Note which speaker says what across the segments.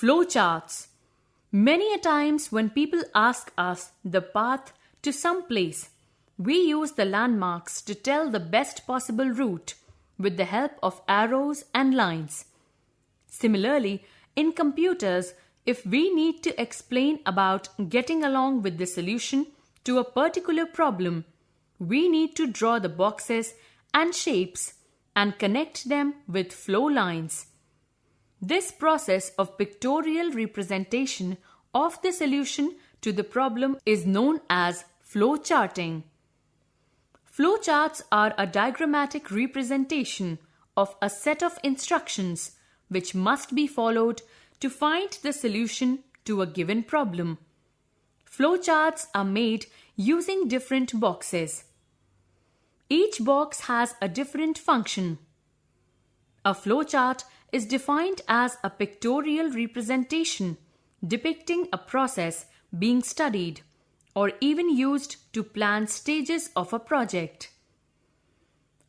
Speaker 1: Flowcharts. Many a times when people ask us the path to some place, we use the landmarks to tell the best possible route with the help of arrows and lines. Similarly, in computers, if we need to explain about getting along with the solution to a particular problem, we need to draw the boxes and shapes and connect them with flow lines. This process of pictorial representation of the solution to the problem is known as flow charting. Flowcharts are a diagrammatic representation of a set of instructions which must be followed to find the solution to a given problem. Flowcharts are made using different boxes. Each box has a different function. A flowchart is defined as a pictorial representation depicting a process being studied or even used to plan stages of a project.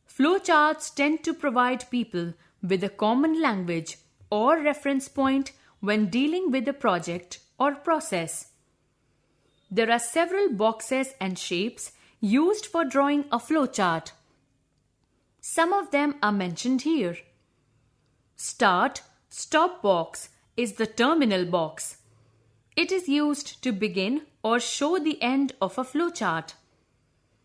Speaker 1: Flowcharts tend to provide people with a common language or reference point when dealing with a project or process. There are several boxes and shapes used for drawing a flowchart. Some of them are mentioned here. Stop box is the terminal box. It is used to begin or show the end of a flowchart.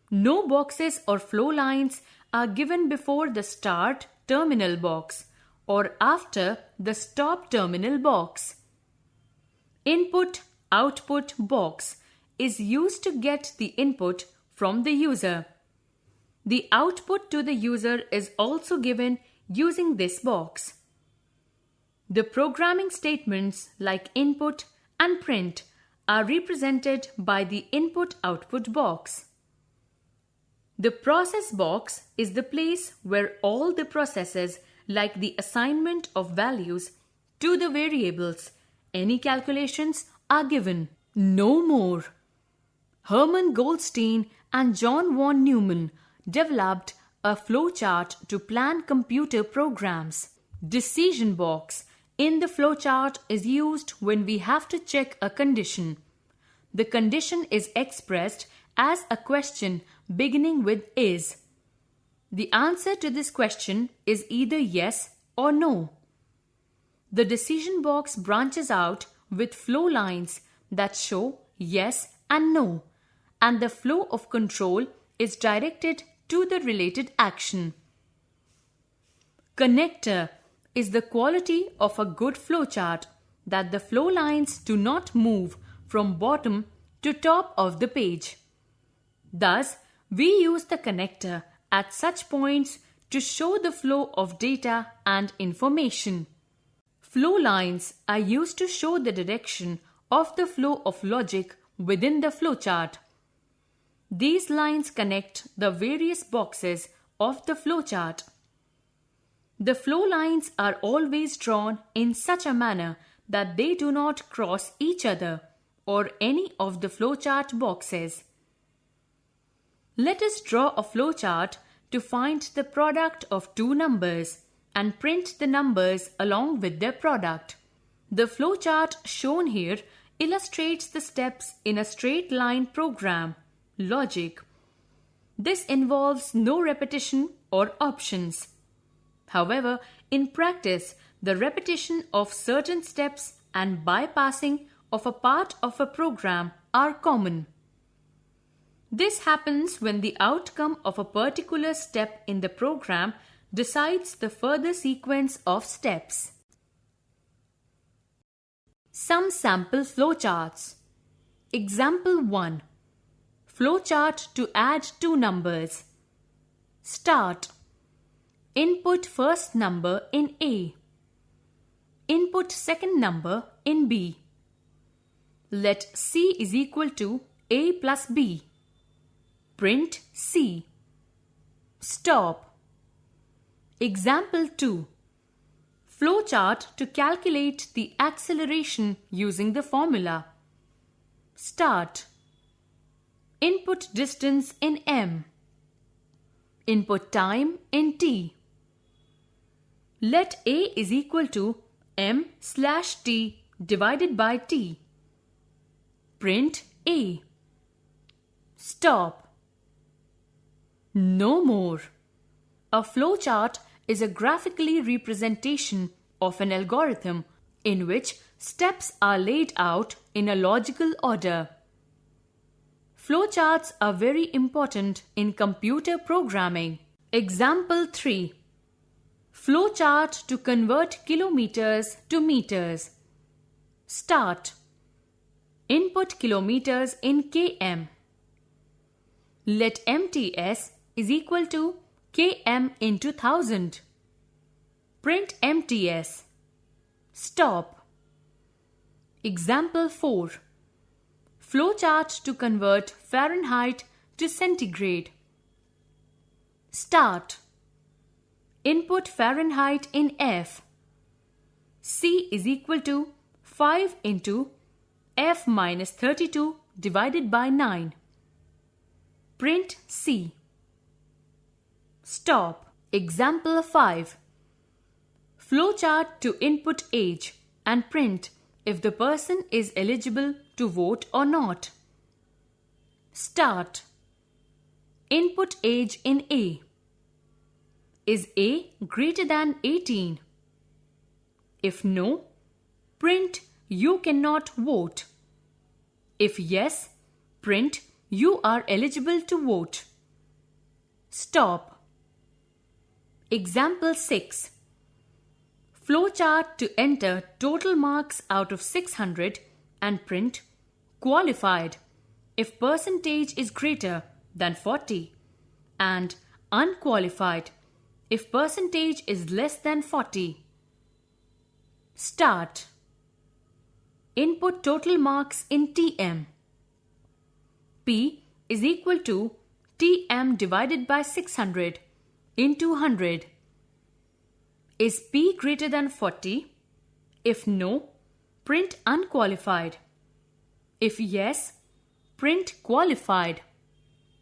Speaker 1: No boxes or flow lines are given before the start terminal box or after the stop terminal box. Input-output box is used to get the input from the user. The output to the user is also given using this box. The programming statements like input and print are represented by the input-output box. The process box is the place where all the processes like the assignment of values to the variables, any calculations are given. No more. Hermann Goldstine and John von Neumann developed a flowchart to plan computer programs. Decision box in the flowchart is used when we have to check a condition. The condition is expressed as a question beginning with is. The answer to this question is either yes or no. The decision box branches out with flow lines that show yes and no, and the flow of control is directed to the related action. Connector is the quality of a good flowchart that the flow lines do not move from bottom to top of the page. Thus, we use the connector at such points to show the flow of data and information. Flow lines are used to show the direction of the flow of logic within the flowchart. These lines connect the various boxes of the flowchart. The flow lines are always drawn in such a manner that they do not cross each other or any of the flowchart boxes. Let us draw a flowchart to find the product of two numbers and print the numbers along with their product. The flowchart shown here illustrates the steps in a straight line program, logic. This involves no repetition or options. However, in practice, the repetition of certain steps and bypassing of a part of a program are common. This happens when the outcome of a particular step in the program decides the further sequence of steps. Some sample flowcharts. Example 1. Flowchart to add two numbers. Start. Input first number in A. Input second number in B. Let C is equal to A plus B. Print C. Stop. Example 2. Flowchart to calculate the acceleration using the formula. Start. Input distance in m. Input time in t. Let A is equal to m/t divided by T. Print A. Stop. No more. A flowchart is a graphically representation of an algorithm in which steps are laid out in a logical order. Flowcharts are very important in computer programming. Example 3. Flowchart to convert kilometers to meters. Start. Input kilometers in km. Let MTS is equal to km into 1000. Print MTS. Stop. Example 4. Flowchart to convert Fahrenheit to centigrade. Start. Input Fahrenheit in F. C is equal to 5 into F minus 32 divided by 9. Print C. Stop. Example 5. Flowchart to input age and print if the person is eligible to vote or not. Start. Input age in A. Is A greater than 18? If no, print you cannot vote. If yes, print you are eligible to vote. Stop. Example 6. Flowchart to enter total marks out of 600 and print qualified if percentage is greater than 40 and unqualified if percentage is less than 40. Start. Input total marks in TM. P is equal to TM divided by 600 into 100. Is P greater than 40? If no, print unqualified. If yes, print qualified.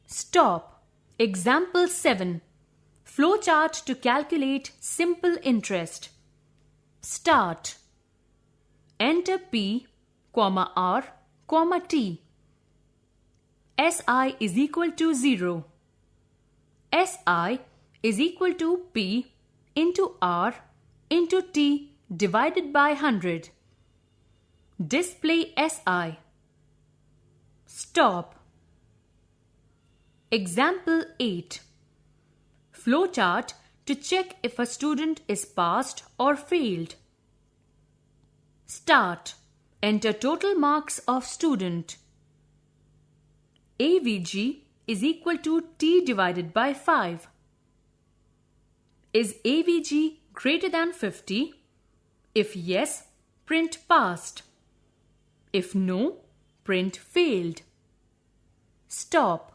Speaker 1: Stop. Example 7. Flowchart to calculate simple interest. Start. Enter P, R, T. SI is equal to 0. SI is equal to P into R into T divided by 100. Display SI. Stop. Example 8. Flowchart to check if a student is passed or failed. Start. Enter total marks of student. AVG is equal to T divided by 5. Is AVG greater than 50? If yes, print passed. If no, print failed. Stop.